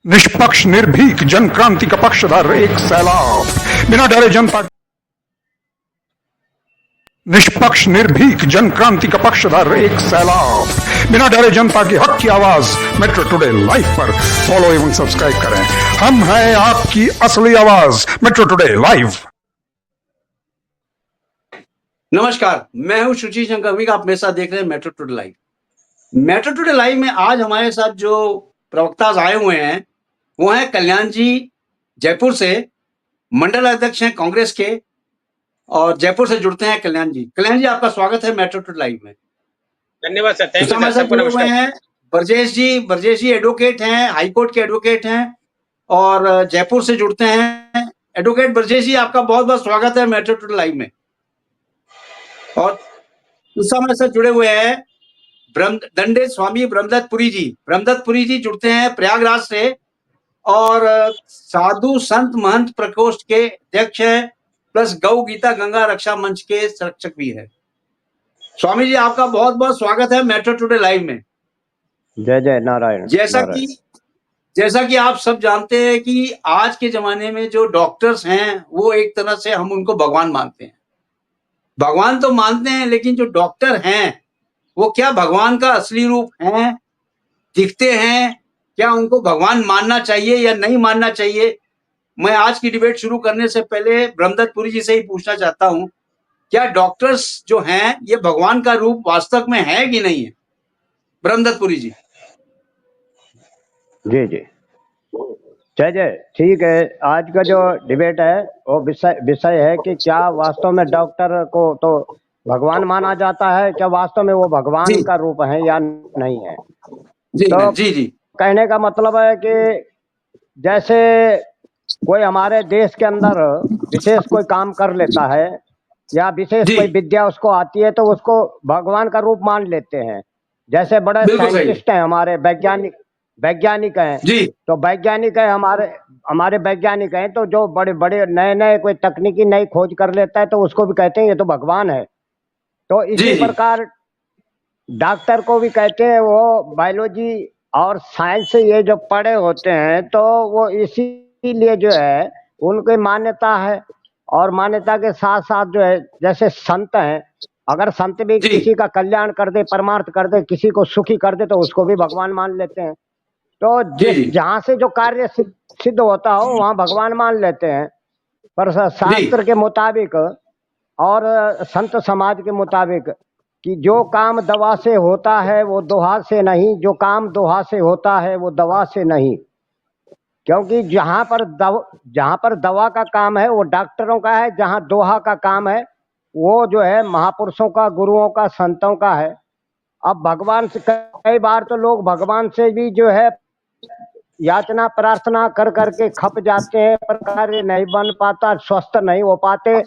निष्पक्ष निर्भीक जनक्रांति का पक्षधर एक सैलाब, बिना डरे जनता। निष्पक्ष निर्भीक जनक्रांति का पक्षधर एक सैलाब, बिना डरे जनता की हक की आवाज। मेट्रो टुडे लाइव पर फॉलो एवं सब्सक्राइब करें। हम हैं आपकी असली आवाज, मेट्रो टुडे लाइव। नमस्कार, मैं हूं सुची शंकर। आप मेरे साथ देख रहे हैं metro today live. Metro today live में आज हमारे साथ जो प्रवक्ता आए हुए हैं वो हैं कल्याण जी, जयपुर से मंडल अध्यक्ष हैं कांग्रेस के, और जयपुर से जुड़ते हैं कल्याण जी। कल्याण जी, आपका स्वागत है मेट्रो टुडे लाइव में। धन्यवाद सर, थैंक यू। सबको नमस्कार हैं। ब्रजेश जी एडवोकेट हैं, हाई कोर्ट के एडवोकेट हैं और जयपुर से जुड़ते हैं। एडवोकेट ब्रजेश जी, आपका बहुत बहुत स्वागत है मेट्रो टुडे लाइव में। और उस समय से जुड़े हुए हैं दंडे स्वामी ब्रह्मदत्त पुरी जी जुड़ते हैं प्रयागराज से, और साधु संत महंत प्रकोष्ठ के अध्यक्ष हैं, प्लस गौ गीता गंगा रक्षा मंच के संरक्षक भी है। स्वामी जी, आपका बहुत बहुत स्वागत है मेट्रो टुडे लाइव में। जय जय नारायण। जैसा कि आप सब जानते हैं कि आज के जमाने में जो डॉक्टर्स हैं वो एक तरह से हम उनको भगवान मानते हैं। भगवान तो मानते हैं, लेकिन जो डॉक्टर हैं वो क्या भगवान का असली रूप हैं, दिखते हैं? क्या उनको भगवान मानना चाहिए या नहीं मानना चाहिए? मैं आज की डिबेट शुरू करने से पहले ब्रह्मदत्त पुरी जी से ही पूछना चाहता हूं, क्या डॉक्टर्स जो हैं ये भगवान का रूप वास्तव में है कि नहीं है? ब्रह्मदत्त पुरी जी। जी जी, जय जय। ठीक है, आज का जो डिबेट है वो विषय है कि क्या वास्तव में डॉक्टर को तो भगवान माना जाता है, क्या वास्तव में वो भगवान का रूप है या नहीं है। जी। कहने का मतलब है कि जैसे कोई हमारे देश के अंदर विशेष कोई काम कर लेता है या विशेष कोई विद्या उसको आती है तो उसको भगवान का रूप मान लेते हैं। जैसे बड़े साइंटिस्ट हैं हमारे, वैज्ञानिक हैं जी। तो वैज्ञानिक है हमारे वैज्ञानिक हैं, तो जो बड़े बड़े नए कोई तकनीकी नई खोज कर लेता है तो उसको भी कहते हैं ये तो भगवान है। तो इसी प्रकार डॉक्टर को भी कहते हैं, वो बायोलॉजी और साइंस से ये जो पढ़े होते हैं तो वो इसीलिए जो है उनकी मान्यता है। और मान्यता के साथ साथ जो है जैसे संत हैं, अगर संत भी किसी का कल्याण कर दे, परमार्थ कर दे, किसी को सुखी कर दे तो उसको भी भगवान मान लेते हैं। तो जहाँ से जो कार्य सिद्ध होता हो वहाँ भगवान मान लेते हैं। पर शास्त्र के मुताबिक और संत समाज के मुताबिक कि जो काम दवा से होता है वो दोहा से नहीं, जो काम दोहा से होता है वो दवा से नहीं। क्योंकि जहाँ पर दवा का काम है वो डॉक्टरों का है, जहाँ दोहा का काम है वो जो है महापुरुषों का, गुरुओं का, संतों का है। अब भगवान से कई बार तो लोग भगवान से भी जो है याचना प्रार्थना कर करके खप जाते हैं, पर कार्य नहीं बन पाता, स्वस्थ नहीं हो पाते।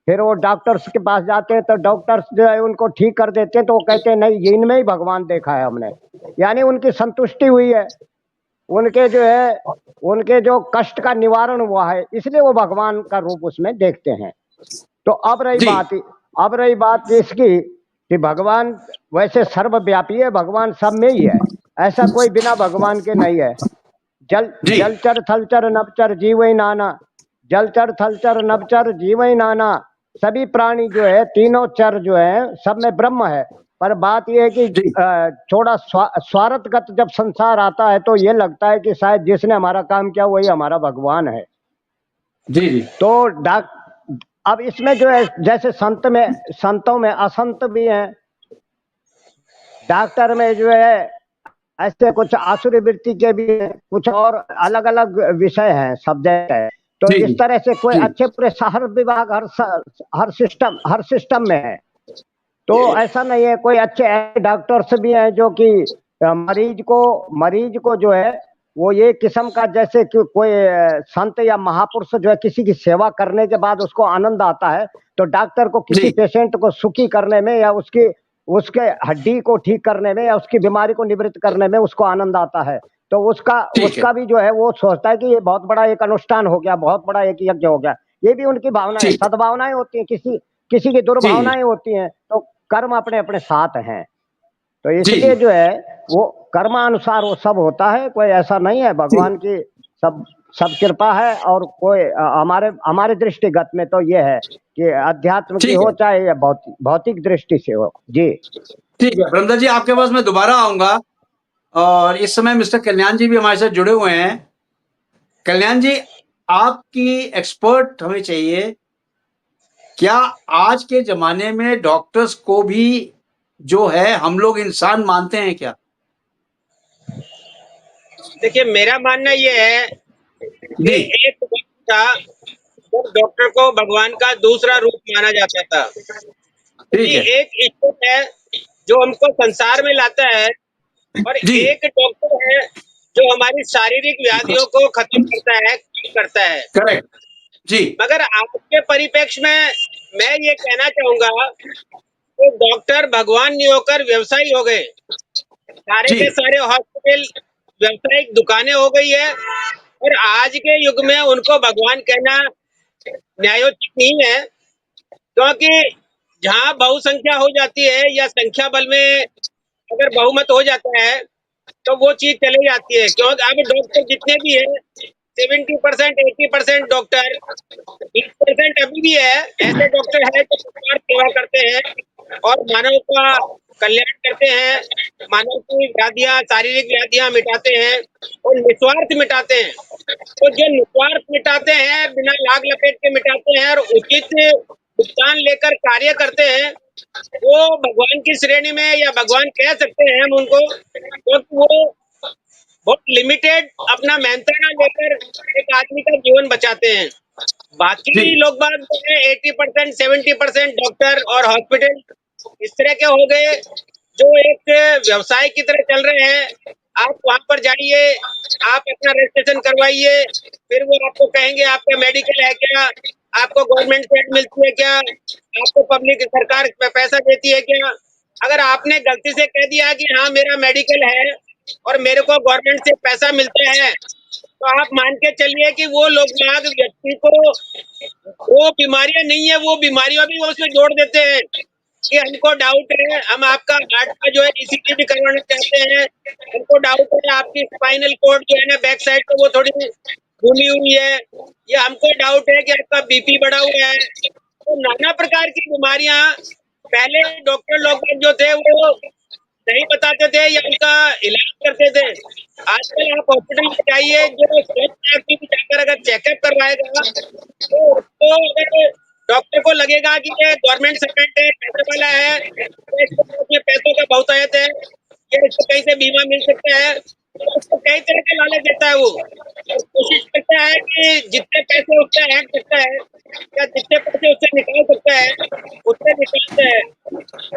फिर वो डॉक्टर्स के पास जाते हैं तो डॉक्टर्स जो है उनको ठीक कर देते हैं, तो वो कहते हैं नहीं, इनमें ही भगवान देखा है हमने, यानी उनकी संतुष्टि हुई है, उनके जो कष्ट का निवारण हुआ है, इसलिए वो भगवान का रूप उसमें देखते हैं। तो अब रही बात इसकी कि भगवान वैसे सर्वव्यापी है, भगवान सब में ही है, ऐसा कोई बिना भगवान के नहीं है। जलचर थलचर नभचर जीवई नाना, जलचर थलचर नभचर जीवई नाना, सभी प्राणी जो है, तीनों चर जो है, सब में ब्रह्म है। पर बात यह है कि थोड़ा स्वार्थगत जब संसार आता है तो ये लगता है कि शायद जिसने हमारा काम किया वही हमारा भगवान है। जी। तो अब इसमें जो है जैसे संतों में असंत भी हैं, डॉक्टर में जो है ऐसे कुछ आसुरी वृत्ति के भी कुछ और अलग अलग विषय हैं, सब्जेक्ट है। तो इस तरह से कोई अच्छे पूरे हर विभाग हर सिस्टम में है। तो ऐसा नहीं है, कोई अच्छे डॉक्टर्स भी हैं जो कि मरीज को जो है वो ये किस्म का, जैसे कि कोई संत या महापुरुष जो है किसी की सेवा करने के बाद उसको आनंद आता है, तो डॉक्टर को किसी पेशेंट को सुखी करने में या उसके हड्डी को ठीक करने में या उसकी बीमारी को निवृत्त करने में उसको आनंद आता है। तो उसका भी जो है वो सोचता है कि ये बहुत बड़ा एक अनुष्ठान हो गया, बहुत बड़ा एक यज्ञ हो गया। ये भी उनकी भावनाएं, सद्भावनाएं होती हैं, किसी की दुर्भावनाएं होती हैं। तो कर्म अपने अपने साथ हैं। तो जी इसलिए जो है वो कर्मानुसार वो सब होता है, कोई ऐसा नहीं है, भगवान की सब सब कृपा है। और कोई हमारे हमारे दृष्टिगत में तो ये है कि अध्यात्म की ठीक हो है, चाहे या भौतिक भौतिक दृष्टि से हो। जी ठीक है ब्रह्मदत्त जी, आपके पास मैं दोबारा आऊंगा। और इस समय मिस्टर कल्याण जी भी हमारे साथ जुड़े हुए हैं। कल्याण जी, आपकी एक्सपर्ट हमें चाहिए। क्या आज के जमाने में डॉक्टर्स को भी जो है हम लोग इंसान मानते हैं क्या? देखिए, मेरा मानना ये है कि जी एक वक्त था जब डॉक्टर को भगवान का दूसरा रूप माना जाता था। ठीक कि है। एक ईश्वर है जो हमको संसार में लाता है, और जी एक डॉक्टर है जो हमारी शारीरिक व्याधियों को खत्म करता है, कम करता है। करेक्ट। जी मगर आज के परिप्रेक्ष्य में मैं ये कहना चाहूंगा कि डॉक्टर भगवान नहीं होकर व्यवसायी हो गए। सारे जी के सारे हॉस्पिटल व्यवसायिक दुकानें हो गई है, और आज के युग में उनको भगवान कहना न्यायोचित नहीं है। क्योंकि जहाँ बहुसंख्या हो जाती है या संख्या बल में अगर बहुमत हो जाता है तो वो चीज चली जाती है। क्योंकि अब डॉक्टर जितने भी है 70% 80% डॉक्टर, 20% अभी भी है ऐसे डॉक्टर है जो सरकार सेवा करते हैं और मानव का कल्याण करते हैं, मानव की व्याधियां, शारीरिक व्याधियां मिटाते हैं और निस्वार्थ मिटाते हैं। तो जो निस्वार्थ मिटाते हैं, बिना लाग लपेट के मिटाते हैं और उचित भुगतान लेकर कार्य करते हैं, वो भगवान की श्रेणी में या भगवान कह सकते हैं हम उनको, क्योंकि वो बहुत लिमिटेड अपना मेहनताना लेकर एक आदमी का जीवन बचाते हैं। जी बाकी लोग बात जो है 80% 70% डॉक्टर और हॉस्पिटल इस तरह के हो गए जो एक व्यवसाय की तरह चल रहे हैं। आप वहां पर जाइए, आप अपना रजिस्ट्रेशन करवाइए, फिर वो आपको कहेंगे आपका मेडिकल है क्या, आपको गवर्नमेंट से एड मिलती है क्या, आपको पब्लिक सरकार पैसा देती है क्या। अगर आपने गलती से कह दिया कि हाँ मेरा मेडिकल है और मेरे को गवर्नमेंट से पैसा मिलता है, तो आप मान के चलिए कि वो लोग बाग व्यक्ति को वो बीमारियां नहीं है, वो बीमारियां भी वो उसमें जोड़ देते हैं कि हमको डाउट है, हम आपका हार्ट का जो है ईसीजी भी करवाना चाहते हैं, हमको डाउट है आपकी स्पाइनल कॉर्ड जो है ना बैक साइड पे वो थोड़ी घूमी हुई है, या हमको डाउट है कि आपका बीपी बढ़ा हुआ है। तो नाना प्रकार की बीमारियां पहले डॉक्टर लोग जो थे वो नहीं बताते थे या उनका इलाज करते थे। आजकल आप हॉस्पिटल में जाइए, जो स्वच्छ आदमी भी जाकर अगर चेकअप करवाएगा तो उसको अगर डॉक्टर को लगेगा कि ये गवर्नमेंट सर्वेंट है, पैसे वाला है, तो इसके पास में पैसों का बहुतायत है, ये इसको कहीं से बीमा मिल सकता है, तो उसको कई तरह के लालच देता है वो, और कोशिश करता है कि जितने पैसे उससे हैक सकता है या जितने पैसे उससे निकाल सकता है उससे निकालता है।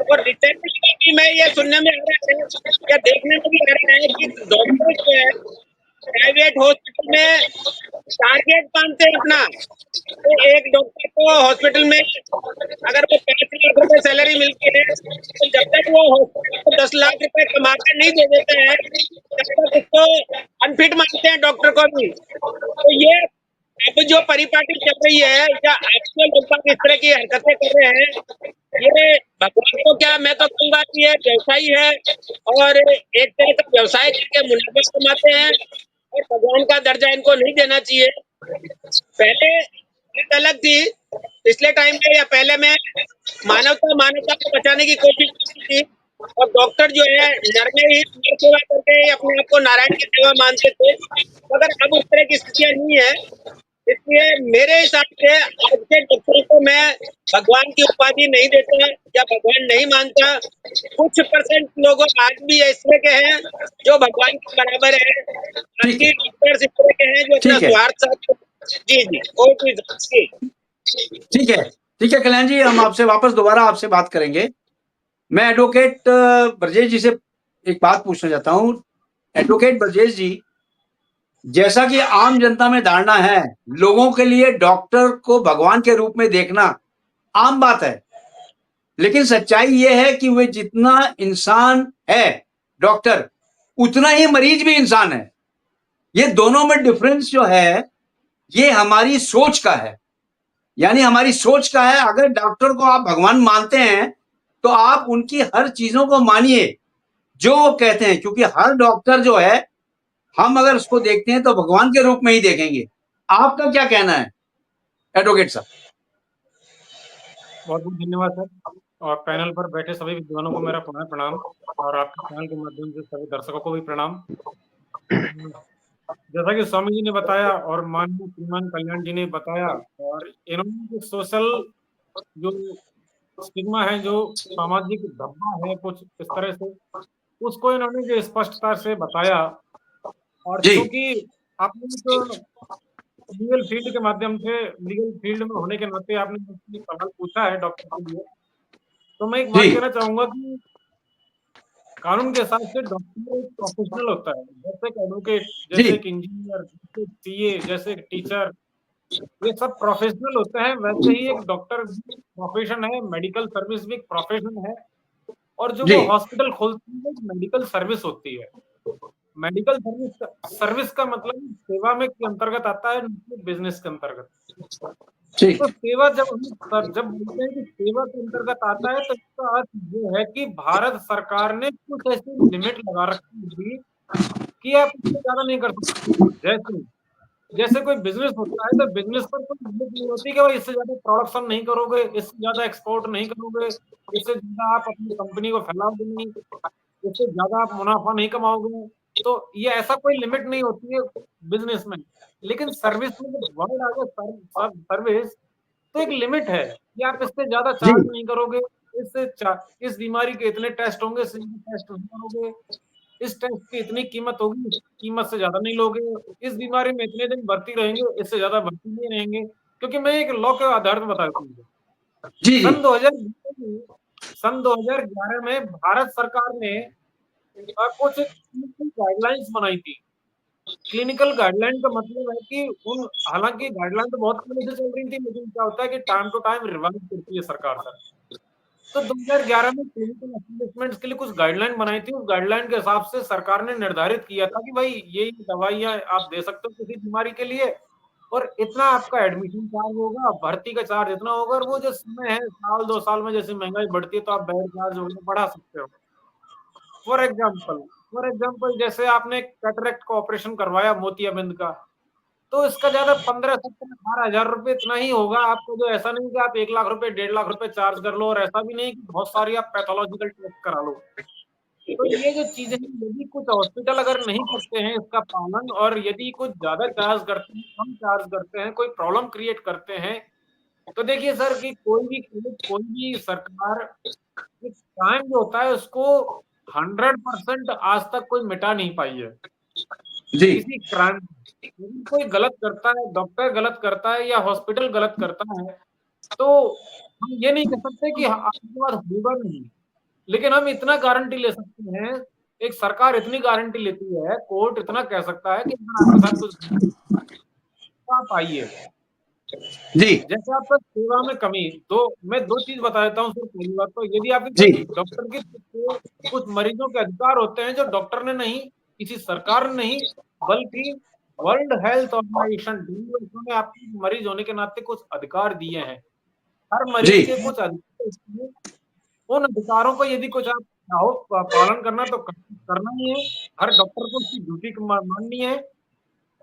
और रिसेंटली में भी मैं ये सुनने में आ रहा है या देखने में भी आ रहा है कि डॉक्टर जो है प्राइवेट हॉस्पिटल में टारगेट मानते हैं अपना। तो एक डॉक्टर को हॉस्पिटल में अगर वो 5 लाख रुपए सैलरी मिलती है, तो जब तक वो हॉस्पिटल को 10 लाख रुपए कमा कर नहीं दे देते हैं तब तक उसको अनफिट मानते हैं डॉक्टर को भी। तो ये अब जो परिपाटी चल रही है या एक्चुअल लोग इस तरह की हरकतें कर रहे हैं, ये भगवान को क्या, मैं तो कहूंगा कि ये व्यवसायी है और एक तरह का व्यवसाय करके मुनाफा कमाते हैं, और भगवान का दर्जा इनको नहीं देना चाहिए। पहले बात अलग थी, पिछले टाइम में या पहले में मानवता मानवता को बचाने की कोशिश की थी, और डॉक्टर जो है नर में ही नर सेवा करके अपने आप को नारायण की सेवा मानते थे। मगर अब उस तरह की स्थितियां नहीं है। इसलिए मेरे हिसाब से आज के डॉक्टरों को मैं भगवान की उपाधि नहीं देता या भगवान नहीं मानता। कुछ परसेंट लोग आज भी इस तरह के हैं जो भगवान के बराबर है, ठीक बाकी है। डॉक्टर्स इस तरह के हैं जो अपना ठीक है। स्वार्थ साथ। जी जी, और कोई जी ठीक है। ठीक है कल्याण जी, हम आपसे वापस दोबारा आपसे बात करेंगे। मैं एडवोकेट ब्रजेश जी से एक बात पूछना चाहता हूँ। एडवोकेट ब्रजेश जी, जैसा कि आम जनता में धारणा है, लोगों के लिए डॉक्टर को भगवान के रूप में देखना आम बात है, लेकिन सच्चाई यह है कि वे जितना इंसान है डॉक्टर, उतना ही मरीज भी इंसान है। ये दोनों में डिफरेंस जो है ये हमारी सोच का है, यानी हमारी सोच का है। अगर डॉक्टर को आप भगवान मानते हैं तो आप उनकी हर चीजों को मानिए, जो वो कहते हैं, क्योंकि हर डॉक्टर जो है, हम अगर उसको देखते हैं तो भगवान के रूप में ही देखेंगे। आपका क्या कहना है एडवोकेट साहब? बहुत बहुत धन्यवाद सर, और पैनल पर बैठे सभी विद्वानों को मेरा पुनः प्रणाम, और आपके चैनल के माध्यम से सभी दर्शकों को भी प्रणाम। जैसा कि स्वामी जी ने बताया और माननीय श्रीमान कल्याण जी ने बताया, और इन्होंने जो सोशल जो स्टिग्मा है, जो सामाजिक धब्बा है कुछ इस तरह से, उसको इन्होंने जो स्पष्टता से बताया। और जी चूंकि आपने जो लीगल फील्ड के माध्यम से, लीगल फील्ड में होने के नाते आपने मुझसे सवाल पूछा है डॉक्टर के लिए, तो मैं एक बात जी कहना चाहूंगा कि कानून के हिसाब से डॉक्टर एक प्रोफेशनल होता है, जैसे एक एडवोकेट, जी जैसे एक इंजीनियर, जैसे एक सीए, जैसे एक टीचर, ये सब प्रोफेशनल होते हैं। वैसे ही एक डॉक्टर भी प्रोफेशन है, मेडिकल सर्विस भी एक प्रोफेशन है, और जो जी वो हॉस्पिटल खोलती है एक मेडिकल सर्विस होती है। मेडिकल सर्विस का मतलब सेवा में के अंतर्गत आता है, बिजनेस के अंतर्गत। जी तो सेवा जब जब बोलते हैं कि सेवा के अंतर्गत आता है, तो इसका अर्थ ये है कि भारत सरकार ने कुछ ऐसी लिमिट लगा रखी होगी कि आप इससे ज्यादा नहीं कर सकते। जैसे जैसे कोई बिजनेस होता है, तो बिजनेस पर कोई लिमिट नहीं होती कि भाई इससे ज्यादा प्रोडक्शन नहीं करोगे, इससे ज्यादा एक्सपोर्ट नहीं करोगे, इससे ज्यादा आप अपनी कंपनी को फैलाओगे नहीं, इससे ज्यादा आप मुनाफा नहीं कमाओगे। तो ये ऐसा कोई लिमिट नहीं होती है बिजनेस में। लेकिन सर्विस में जब वर्ड आ गया सर्विस, तो एक लिमिट है कि आप इससे ज्यादा जी चार्ज नहीं करोगे। इस बीमारी के इतने टेस्ट होंगे, इससे टेस्ट नहीं करोगे, इस टेस्ट की इतनी कीमत होगी, इस कीमत से ज्यादा नहीं लोगे, इस बीमारी में इतने दिन भर्ती रहेंगे, इससे ज्यादा भर्ती नहीं रहेंगे। क्योंकि मैं एक लॉ के आधार पर बता दूँ, जी जी सन 2011 में सन 2011 में भारत सरकार ने कुछ क्लिनिकल गाइडलाइंस बनाई थी। क्लिनिकल गाइडलाइन का मतलब है कि उन, हालांकि गाइडलाइन तो बहुत पहले से चल रही थी, लेकिन क्या होता है कि टाइम टू टाइम रिवाइज करती है सरकार सर। तो 2011 में क्लिनिकल एस्टेब्लिशमेंट्स के लिए कुछ गाइडलाइन बनाई थी। उस गाइडलाइन के हिसाब से सरकार ने निर्धारित किया था कि भाई ये दवाइयां आप दे सकते हो किसी बीमारी के लिए, और इतना आपका एडमिशन चार्ज होगा, भर्ती का चार्ज इतना होगा, और वो जो समय है साल 2 साल में जैसे महंगाई बढ़ती है तो आप बेड चार्ज वगैरह बढ़ा सकते हो। फॉर एग्जाम्पल जैसे आपने कैटरेक्ट का ऑपरेशन करवाया मोतियाबिंद का, तो इसका ज्यादा 15-17-18 हजार रुपए इतना ही होगा आपको। जो ऐसा नहीं कि आप 1 लाख रुपए 1.5 लाख रुपए चार्ज कर लो, और ऐसा भी नहीं कि बहुत सारी आप पैथोलॉजिकल टेस्ट करा लो। तो ये जो चीजें हैं, यदि कुछ हॉस्पिटल अगर नहीं करते हैं इसका पालन, और यदि कुछ ज्यादा चार्ज करते हैं, कम चार्ज करते हैं, कोई प्रॉब्लम क्रिएट करते हैं, तो देखिए सर कि कोई भी सरकार क्राइम जो होता है उसको 100% आज तक कोई मिटा नहीं पाई है। जी किसी क्राइम, यदि कोई गलत करता है, डॉक्टर गलत करता है या हॉस्पिटल गलत करता है, तो हम ये नहीं कह सकते कि आपके बाद होगा नहीं। लेकिन हम इतना गारंटी ले सकते हैं, एक सरकार इतनी गारंटी लेती है, कोर्ट इतना कह सकता है कि अगर आपके साथ कुछ तो आप आइए। जी जैसे आपका सेवा में कमी, मैं दो चीज बता देता हूँ सर। पहली बात तो यदि आपके जी कोई डॉक्टर के कुछ मरीजों के अधिकार होते हैं जो डॉक्टर ने नहीं, किसी सरकार ने नहीं, बल्कि वर्ल्ड हेल्थ ऑर्गेनाइजेशन WHO ने आपको मरीज होने के नाते कुछ अधिकार दिए हैं। हर जी मरीज के कुछ अधिकार होते हैं। उन अधिकारों को यदि कुछ आप चाहो पालन करना तो करना ही है। हर डॉक्टर को उसकी ड्यूटी माननी है।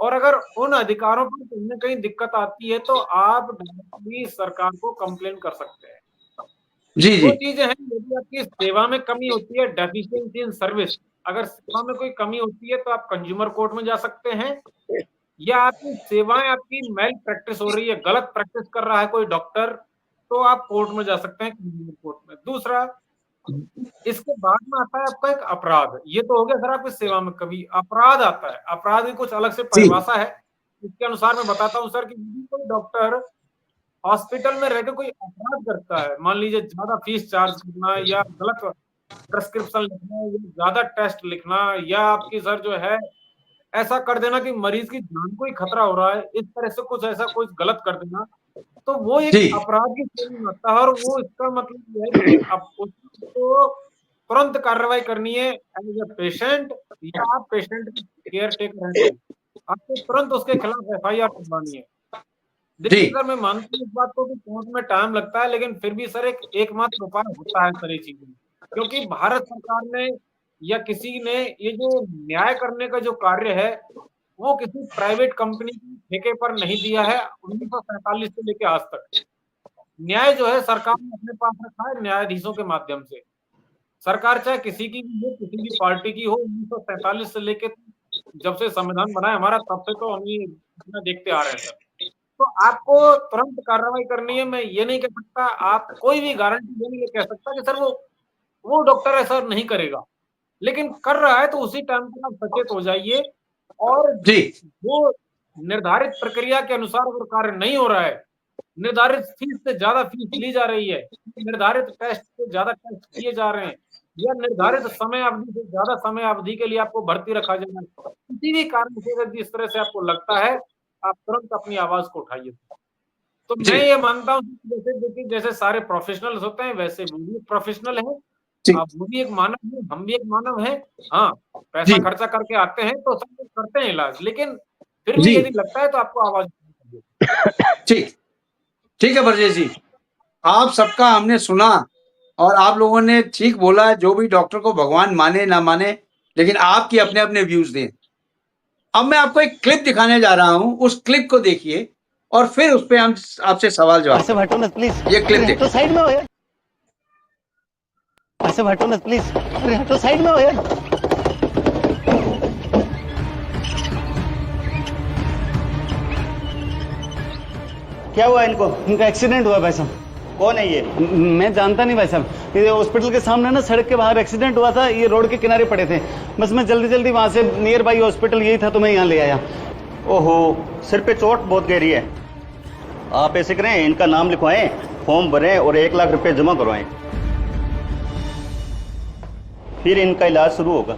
और अगर उन अधिकारों पर कहीं न कहीं दिक्कत आती है, तो आप डायरेक्टली सरकार को कंप्लेन कर सकते हैं। जी जी 2 चीज़ें हैं, यदि आपकी सेवा में कमी होती है, डेफिशिएंसी इन सर्विस, अगर सेवा में कोई कमी होती है तो आप कंज्यूमर कोर्ट में जा सकते हैं, या आपकी सेवाएँ आपकी मेल प्रैक्टिस हो रही है, गलत प्रैक्टिस कर रहा है कोई डॉक्टर, तो आप कोर्ट में जा सकते हैं, कंज्यूमर कोर्ट में। दूसरा, इसके बाद में आता है आपका एक अपराध। ये तो हो गया सर आपकी सेवा में कभी। अपराध आता है, अपराध की कुछ अलग से जी परिभाषा है। इसके अनुसार मैं बताता हूँ सर कि यदि कोई डॉक्टर हॉस्पिटल में रहकर कोई अपराध करता है, मान लीजिए ज्यादा फीस चार्ज करना, या गलत प्रेस्क्रिप्शन लिखना, या ज्यादा टेस्ट लिखना, या आपकी सर जो है ऐसा कर देना कि मरीज की जान को ही खतरा हो रहा है, इस तरह से कुछ ऐसा कुछ गलत कर देना, तो वो एक जी अपराध की श्रेणी में आता है। और वो इसका मतलब ये है कि अब उसको तुरंत कार्रवाई करनी है एज ए पेशेंट, या आप पेशेंट की केयर टेकर हैं तो आपको तुरंत उसके खिलाफ FIR करवानी है। जी देखिए सर, मैं मानता हूँ इस बात को कि कोर्ट में टाइम लगता है, लेकिन फिर भी सर एक एकमात्र उपाय होता है सर ये चीजें, क्योंकि भारत सरकार ने या किसी ने ये जो न्याय करने का जो कार्य है वो किसी प्राइवेट कंपनी के ठेके पर नहीं दिया है 1947 से लेकर आज तक। न्याय जो है सरकार ने अपने पास रखा है न्यायाधीशों के माध्यम से। सरकार चाहे किसी की भी हो, किसी भी पार्टी की हो, 1947 से लेके जब से संविधान बना है हमारा, तब से तो हम ये घटना देखते आ रहे हैं सर। तो आपको तुरंत कार्रवाई करनी है। मैं ये नहीं कह सकता, आप कोई भी गारंटी नहीं कह सकता कि सर वो डॉक्टर ऐसा नहीं करेगा, लेकिन कर रहा है तो उसी टाइम पर आप सचेत हो जाइए। और जो निर्धारित प्रक्रिया के अनुसार अगर कार्य नहीं हो रहा है, निर्धारित फीस से ज्यादा फीस ली जा रही है, निर्धारित टेस्ट से ज्यादा टेस्ट किए जा रहे हैं, या निर्धारित समय अवधि से ज्यादा समय अवधि के लिए आपको भर्ती रखा जा रहा है, किसी भी कारण से यदि इस तरह से आपको लगता है, आप तुरंत अपनी आवाज को उठाइए। तो मैं ये मानता हूँ जैसे देखिए, जैसे सारे प्रोफेशनल्स होते हैं वैसे वो भी प्रोफेशनल है, आप वो भी एक मानव है, हम भी एक मानव है। हाँ, पैसा खर्चा करके आते हैं तो सब करते हैं इलाज, लेकिन फिर भी यदि लगता है तो आपको आवाज ठीक है ब्रजेश जी, आप सबका हमने सुना और आप लोगों ने ठीक बोला, जो भी डॉक्टर को भगवान माने ना माने, लेकिन आपकी अपने अपने व्यूज दें। अब मैं आपको एक क्लिप दिखाने जा रहा हूं, उस क्लिप को देखिए और फिर उस पे हम आपसे सवाल जवाब। ऐसे हटो ना प्लीज, ये क्लिप देखो। तो साइड में हो यार, ऐसे हटो ना प्लीज, अरे हटो साइड में हो यार। क्या हुआ इनको? इनका एक्सीडेंट हुआ भाई साहब। कौन है ये? मैं जानता नहीं भाई साहब, ये हॉस्पिटल के सामने ना सड़क के बाहर एक्सीडेंट हुआ था, ये रोड के किनारे पड़े थे, बस मैं जल्दी जल्दी वहां से नियर बाई हॉस्पिटल यही था तो मैं यहाँ ले आया। ओहो, सिर पे चोट बहुत गहरी है। आप ऐसे करें, इनका नाम लिखवाएं, फॉर्म भरें और 1 लाख रुपए जमा करवाएं, फिर इनका इलाज शुरू होगा।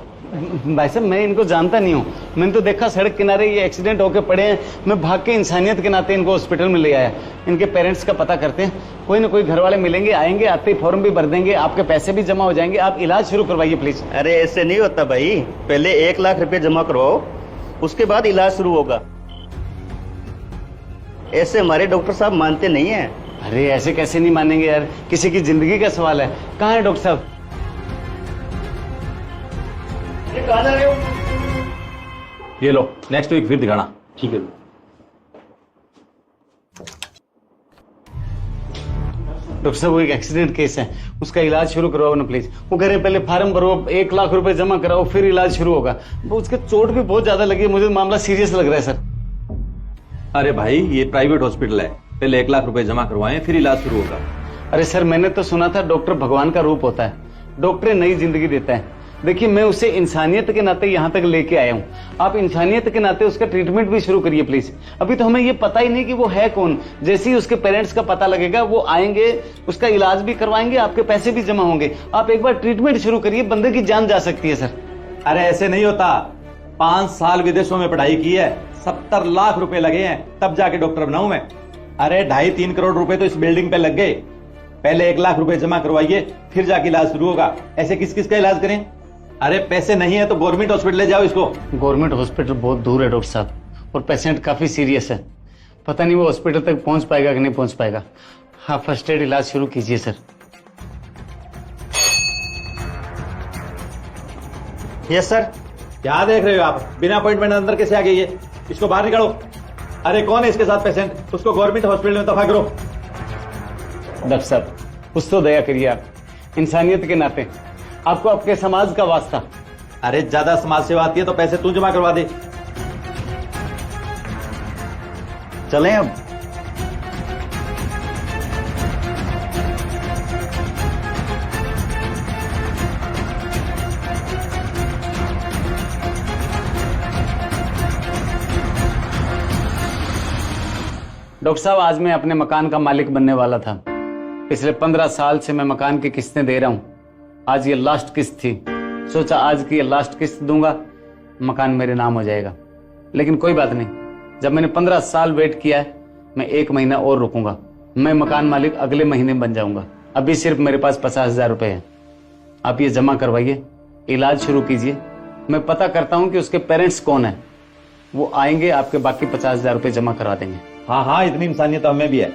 भाई साहब मैं इनको जानता नहीं हूँ, मैंने तो देखा सड़क किनारे ये एक्सीडेंट होके पड़े हैं, मैं भाग के इंसानियत के नाते इनको हॉस्पिटल में ले आया। इनके पेरेंट्स का पता करते हैं, कोई ना कोई घर वाले मिलेंगे, आएंगे, आते ही फॉर्म भी भर देंगे, आपके पैसे भी जमा हो जाएंगे, आप इलाज शुरू करवाइए प्लीज। अरे ऐसे नहीं होता भाई, पहले 1 लाख रुपए जमा करवाओ, उसके बाद इलाज शुरू होगा। ऐसे हमारे डॉक्टर साहब मानते नहीं है। अरे ऐसे कैसे नहीं मानेंगे यार, किसी की जिंदगी का सवाल है। कहाँ है डॉक्टर साहब? कहाँ जा रहे हो? ये लो, नेक्स्ट वीक फिर दिखाना। ठीक है। डॉक्टर साहब वो एक एक्सीडेंट केस है, उसका इलाज शुरू करवाओ ना प्लीज। वो कह रहे पहले फार्म भरो, 1 लाख रुपए जमा कराओ, फिर इलाज शुरू होगा। वो उसके चोट भी बहुत ज्यादा लगी है, मुझे मामला सीरियस लग रहा है सर। अरे भाई ये प्राइवेट हॉस्पिटल है, पहले 1 लाख रुपए जमा करवाएं फिर इलाज शुरू होगा। अरे सर मैंने तो सुना था डॉक्टर भगवान का रूप होता है, डॉक्टर नई जिंदगी देता है। देखिए मैं उसे इंसानियत के नाते यहाँ तक लेके आया हूँ, आप इंसानियत के नाते उसका ट्रीटमेंट भी शुरू करिए प्लीज। अभी तो हमें ये पता ही नहीं कि वो है कौन, जैसे ही उसके पेरेंट्स का पता लगेगा वो आएंगे, उसका इलाज भी करवाएंगे, आपके पैसे भी जमा होंगे। आप एक बार ट्रीटमेंट शुरू करिए, बंदे की जान जा सकती है सर। अरे ऐसे नहीं होता, 5 साल विदेशों में पढ़ाई की है, 70 लाख रुपए लगे हैं, तब जाके डॉक्टर बनाऊं मैं। अरे 2.5-3 करोड़ रुपए तो इस बिल्डिंग पे लग गए, पहले 1 लाख रुपए जमा करवाइए फिर जाके इलाज शुरू होगा। ऐसे किस किस का इलाज करें? अरे पैसे नहीं है तो गवर्नमेंट हॉस्पिटल ले जाओ इसको। गवर्नमेंट हॉस्पिटल बहुत दूर है डॉक्टर साहब, और पेशेंट काफी सीरियस है, पता नहीं वो हॉस्पिटल तक पहुंच पाएगा कि नहीं पहुंच पाएगा। हाँ फर्स्ट एड इलाज शुरू कीजिए सर। Yes sir. क्या देख रहे हो आप, बिना अपॉइंटमेंट अंदर कैसे आ गई है? इसको बाहर निकालो। अरे कौन है इसके साथ पेशेंट, उसको गवर्नमेंट हॉस्पिटल में दफा करो। डॉक्टर साहब कुछ तो दया करिए आप, इंसानियत के नाते, आपको आपके समाज का वास्ता। अरे ज्यादा समाज सेवा आती है तो पैसे तू जमा करवा दे। चलें अब। डॉक्टर साहब आज मैं अपने मकान का मालिक बनने वाला था, पिछले 15 साल से मैं मकान की किस्तें दे रहा हूं, आज ये लास्ट किस्त थी, सोचा आज की ये लास्ट किस्त दूंगा, मकान मेरे नाम हो जाएगा। लेकिन कोई बात नहीं, जब मैंने 15 साल वेट किया है, मैं 1 महीना और रुकूंगा, मैं मकान मालिक अगले महीने बन जाऊंगा। अभी सिर्फ मेरे पास 50,000 रुपए है, आप ये जमा करवाइए, इलाज शुरू कीजिए, मैं पता करता हूं कि उसके पेरेंट्स कौन है, वो आएंगे, आपके बाकी 50,000 रुपए जमा करा देंगे। हाँ हाँ, इतनी इंसानियत हमें भी है।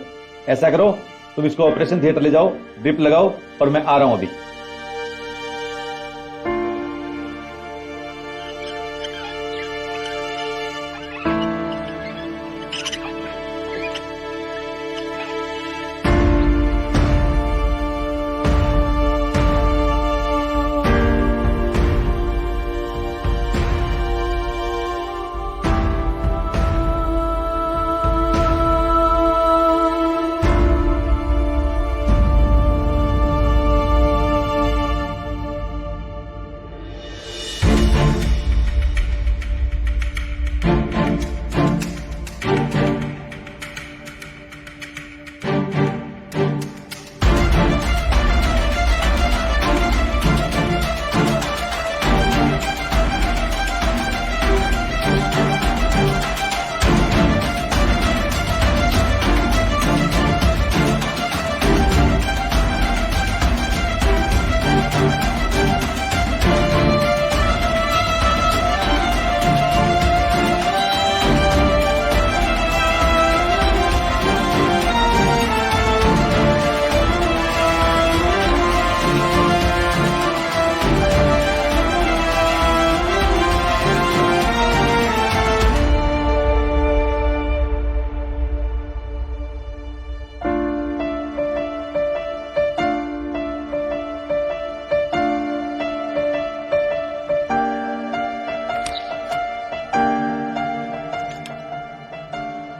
ऐसा करो तुम इसको ऑपरेशन थिएटर ले जाओ, ड्रिप लगाओ और मैं आ रहा हूं अभी।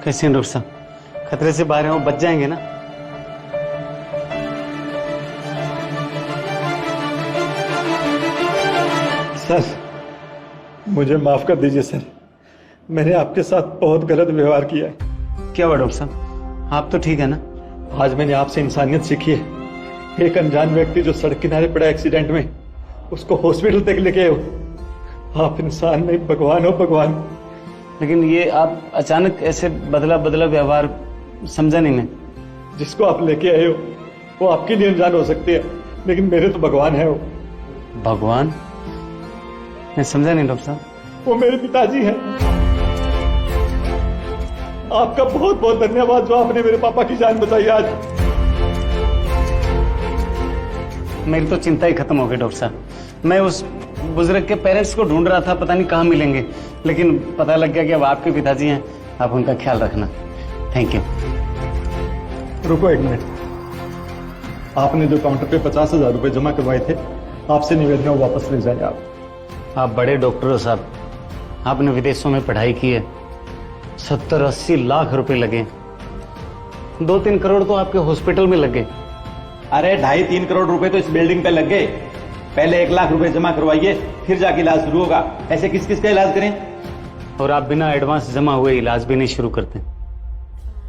कैसे हैं डॉक्टर साहब? खतरे से बाहर हैं, वो बच जाएंगे ना? सर मुझे माफ कर दीजिए सर, मैंने आपके साथ बहुत गलत व्यवहार किया है। क्या हुआ डॉक्टर साहब? आप तो ठीक है ना? आज मैंने आपसे इंसानियत सीखी है। एक अनजान व्यक्ति जो सड़क किनारे पड़ा एक्सीडेंट में, उसको हॉस्पिटल तक लेके आए हो। आप इंसान नहीं, भगवान हो, भगवान। लेकिन ये आप अचानक ऐसे बदला बदला व्यवहार समझा नहीं मैं। जिसको आप लेके आए हो वो आपके लिए अनजान हो सकती है, लेकिन मेरे तो भगवान है। वो भगवान? मैं समझा नहीं डॉक्टर साहब। वो मेरे पिताजी हैं। आपका बहुत बहुत धन्यवाद जो आपने मेरे पापा की जान बचाई आज। मेरी तो चिंता ही खत्म हो गई डॉक्टर साहब। मैं उस बुजुर्ग के पेरेंट्स को ढूंढ रहा था, पता नहीं कहाँ मिलेंगे, लेकिन पता लग गया कि अब आपके पिताजी हैं। आप उनका ख्याल रखना। Thank you. रुको एक मिनट, आपने जो काउंटर पे 50,000 रुपए जमा करवाए थे, आपसे निवेदन है वो वापस ले जाए। आप बड़े डॉक्टर हो साहब, आपने विदेशों में पढ़ाई की है, 70-80 लाख रुपए लगे, 2-3 करोड़ तो आपके हॉस्पिटल में लगे। अरे 2.5-3 करोड़ रुपए तो इस बिल्डिंग पे लग गए। पहले 1 लाख रुपए जमा करवाइए, फिर जाके इलाज शुरू होगा। ऐसे किस किस का इलाज करें? और आप बिना एडवांस जमा हुए इलाज भी नहीं शुरू करते।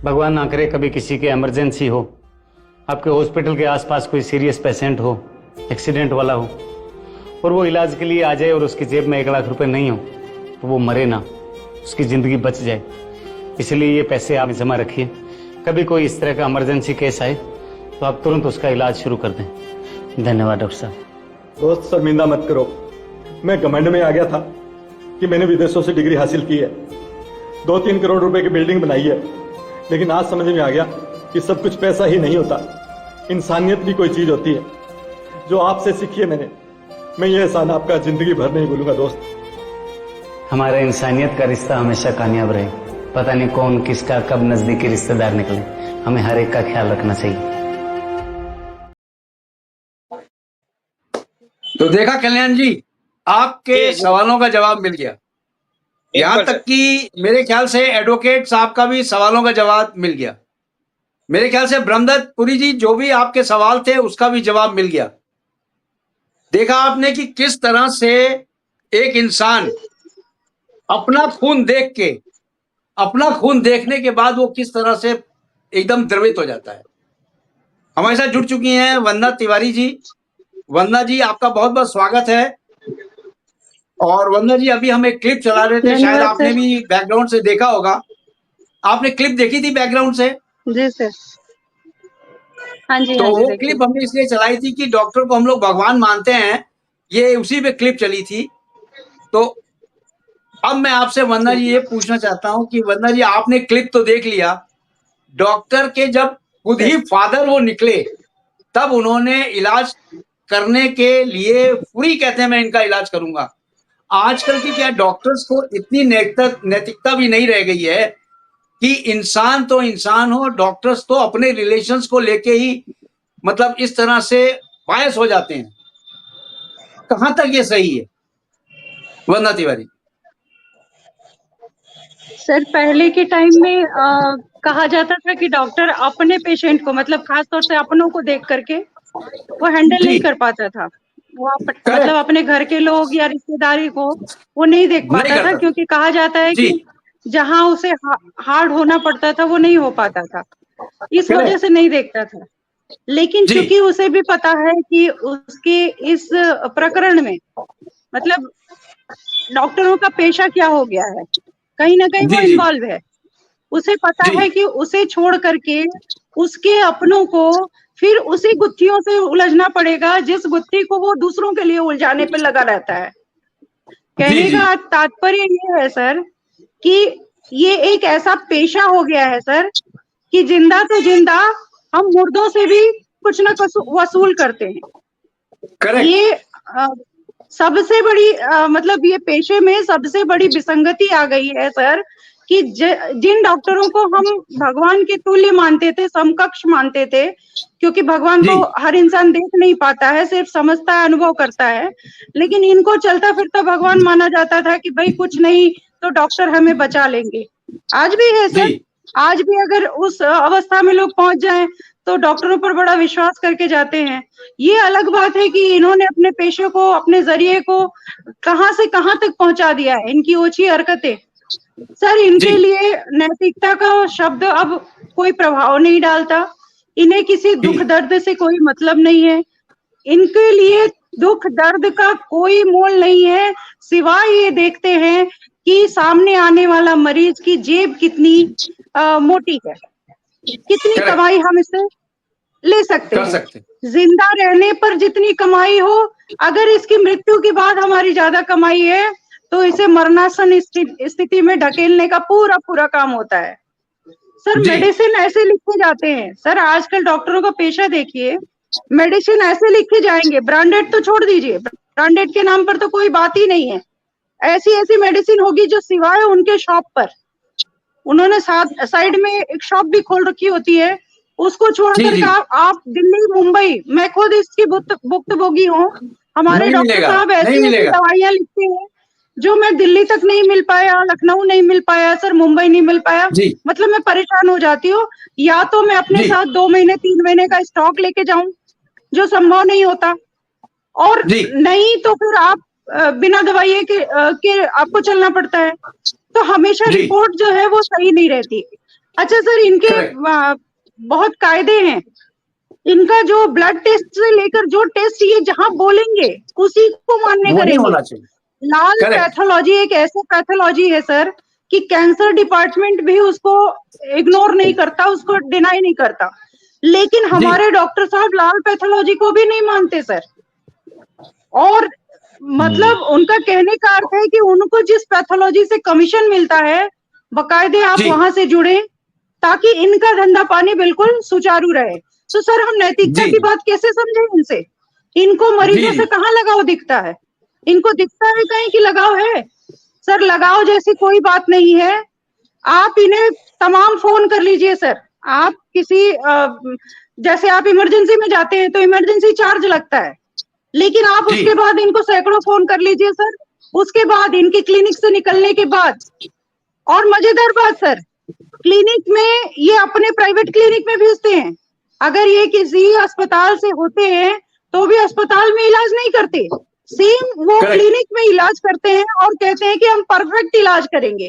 भगवान ना करे कभी किसी की इमरजेंसी हो, आपके हॉस्पिटल के आसपास कोई सीरियस पेशेंट हो, एक्सीडेंट वाला हो, और वो इलाज के लिए आ जाए और उसकी जेब में 1 लाख रुपए नहीं हो, तो वो मरे ना, उसकी जिंदगी बच जाए। इसलिए ये पैसे आप जमा रखिए। कभी कोई इस तरह का इमरजेंसी केस आए तो आप तुरंत उसका इलाज शुरू कर दें। धन्यवाद डॉक्टर साहब। दोस्त शर्मिंदा मत करो, मैं घमंड में आ गया था कि मैंने विदेशों से डिग्री हासिल की है, 2-3 करोड़ रुपए की बिल्डिंग बनाई है, लेकिन आज समझ में आ गया कि सब कुछ पैसा ही नहीं होता, इंसानियत भी कोई चीज होती है। जो आपसे सीखी है मैं ये एहसान आपका जिंदगी भर नहीं भूलूंगा दोस्त। हमारा इंसानियत का रिश्ता हमेशा कामयाब रहे। पता नहीं कौन किसका कब नजदीकी रिश्तेदार निकले, हमें हर एक का ख्याल रखना चाहिए। तो देखा कल्याण जी, आपके सवालों का जवाब मिल गया। यहाँ तक कि मेरे ख्याल से एडवोकेट साहब का भी सवालों का जवाब मिल गया। मेरे ख्याल से ब्रह्मदत्त पुरी जी जो भी आपके सवाल थे उसका भी जवाब मिल गया। देखा आपने कि किस तरह से एक इंसान अपना खून देख के, अपना खून देखने के बाद वो किस तरह से एकदम द्रवित हो जाता है। हमारे साथ जुड़ चुकी हैं वंदना तिवारी जी। वंदना जी आपका बहुत बहुत स्वागत है। और वंदना जी अभी हम एक क्लिप चला रहे थे, शायद आपने भी बैकग्राउंड से देखा होगा। आपने क्लिप देखी थी बैकग्राउंड से? जी सर। हाँ जी। तो हाँ जी, वो क्लिप हमने इसलिए चलाई थी कि डॉक्टर को हम लोग भगवान मानते हैं, ये उसी पे क्लिप चली थी। तो अब मैं आपसे वंदना जी ये पूछना चाहता हूं कि वंदना जी आपने क्लिप तो देख लिया, डॉक्टर के जब खुद ही फादर वो निकले तब उन्होंने इलाज करने के लिए पूरी कहते हैं मैं इनका इलाज करूंगा। आजकल की क्या डॉक्टर्स को इतनी नैतिकता भी नहीं रह गई है कि इंसान तो इंसान हो, डॉक्टर्स तो अपने रिलेशंस को लेके ही मतलब इस तरह से बायस हो जाते हैं। कहां तक ये सही है वंदना तिवारी? सर पहले के टाइम में कहा जाता था कि डॉक्टर अपने पेशेंट को मतलब खास तौर से अपनों को देख करके वो हैंडल नहीं कर पाता था। वो मतलब अपने घर के लोग या रिश्तेदारी को वो नहीं देख पाता था, क्योंकि कहा जाता है कि जहां उसे हार्ड होना पड़ता था वो नहीं हो पाता था, इस वजह से नहीं देखता था। लेकिन चूंकि उसे भी पता है कि उसके इस प्रकरण में मतलब डॉक्टरों का पेशा क्या हो गया है, कहीं ना कहीं वो इन्वॉल्व है, उसे पता है कि उसे छोड़ करके उसके अपनों को फिर उसी गुत्थियों से उलझना पड़ेगा जिस गुत्थी को वो दूसरों के लिए उलझाने पे लगा रहता है। कहने का तात्पर्य ये है सर कि ये एक ऐसा पेशा हो गया है सर कि जिंदा तो जिंदा हम मुर्दों से भी कुछ ना कुछ वसूल करते हैं। ये सबसे बड़ी मतलब ये पेशे में सबसे बड़ी विसंगति आ गई है सर कि जिन डॉक्टरों को हम भगवान के तुल्य मानते थे, समकक्ष मानते थे, क्योंकि भगवान को हर इंसान देख नहीं पाता है, सिर्फ समझता है, अनुभव करता है, लेकिन इनको चलता फिरता भगवान माना जाता था कि भाई कुछ नहीं तो डॉक्टर हमें बचा लेंगे। आज भी है सर, आज भी अगर उस अवस्था में लोग पहुंच जाएं तो डॉक्टरों पर बड़ा विश्वास करके जाते हैं। ये अलग बात है कि इन्होंने अपने पेशे को, अपने जरिए को कहां से कहां तक पहुंचा दिया है, इनकी ओछी हरकतें। सर, इनके लिए नैतिकता का शब्द अब कोई प्रभाव नहीं डालता। इन्हें किसी दुख दर्द से कोई मतलब नहीं है। इनके लिए दुख दर्द का कोई मोल नहीं है, सिवाय ये देखते हैं कि सामने आने वाला मरीज की जेब कितनी मोटी है, कितनी कमाई हम इससे ले सकते हैं। जिंदा रहने पर जितनी कमाई हो, अगर इसकी मृत्यु के बाद हमारी ज्यादा कमाई है तो इसे मरणासन स्थिति में ढकेलने का पूरा पूरा काम होता है। सर, मेडिसिन ऐसे लिखे जाते हैं। सर, आजकल डॉक्टरों का पेशा देखिए, मेडिसिन ऐसे लिखे जाएंगे, ब्रांडेड तो छोड़ दीजिए, ब्रांडेड के नाम पर तो कोई बात ही नहीं है। ऐसी ऐसी मेडिसिन होगी जो सिवाय उनके शॉप पर, उन्होंने साइड में एक शॉप भी खोल रखी होती है, उसको छोड़कर आप दिल्ली, मुंबई, मैं खुद इसकी भुक्तभोगी हूँ। हमारे डॉक्टर साहब ऐसी दवाइयां लिखते हैं जो मैं दिल्ली तक नहीं मिल पाया, लखनऊ नहीं मिल पाया, सर मुंबई नहीं मिल पाया, मतलब मैं परेशान हो जाती हूँ। या तो मैं अपने साथ 2 महीने 3 महीने का स्टॉक लेके जाऊं, जो संभव नहीं होता, और नहीं तो फिर आप बिना दवाई के आपको चलना पड़ता है। तो हमेशा रिपोर्ट जो है वो सही नहीं रहती। अच्छा सर, इनके बहुत कायदे हैं। इनका जो ब्लड टेस्ट से लेकर जो टेस्ट ये जहां बोलेंगे उसी को मान्य करेंगे। लाल पैथोलॉजी एक ऐसी पैथोलॉजी है सर कि कैंसर डिपार्टमेंट भी उसको इग्नोर नहीं करता, उसको डिनाई नहीं करता, लेकिन हमारे डॉक्टर साहब लाल पैथोलॉजी को भी नहीं मानते सर। और मतलब उनका कहने का अर्थ है कि उनको जिस पैथोलॉजी से कमीशन मिलता है, बकायदे आप वहां से जुड़े ताकि इनका धंधा पानी बिल्कुल सुचारू रहे। तो सर, हम नैतिकता की बात कैसे समझें इनसे? इनको मरीजों से कहाँ लगाव दिखता है? इनको दिखता है कहीं कि लगाव है? सर, लगाव जैसी कोई बात नहीं है। आप इन्हें तमाम फोन कर लीजिए सर। आप किसी जैसे आप इमरजेंसी में जाते हैं तो इमरजेंसी चार्ज लगता है, लेकिन आप उसके बाद इनको सैकड़ों फोन कर लीजिए सर, उसके बाद इनके क्लिनिक से निकलने के बाद। और मजेदार बात सर, क्लिनिक में ये अपने प्राइवेट क्लिनिक में भेजते हैं। अगर ये किसी अस्पताल से होते हैं तो भी अस्पताल में इलाज नहीं करते, सेम वो क्लिनिक में इलाज करते हैं और कहते हैं कि हम परफेक्ट इलाज करेंगे।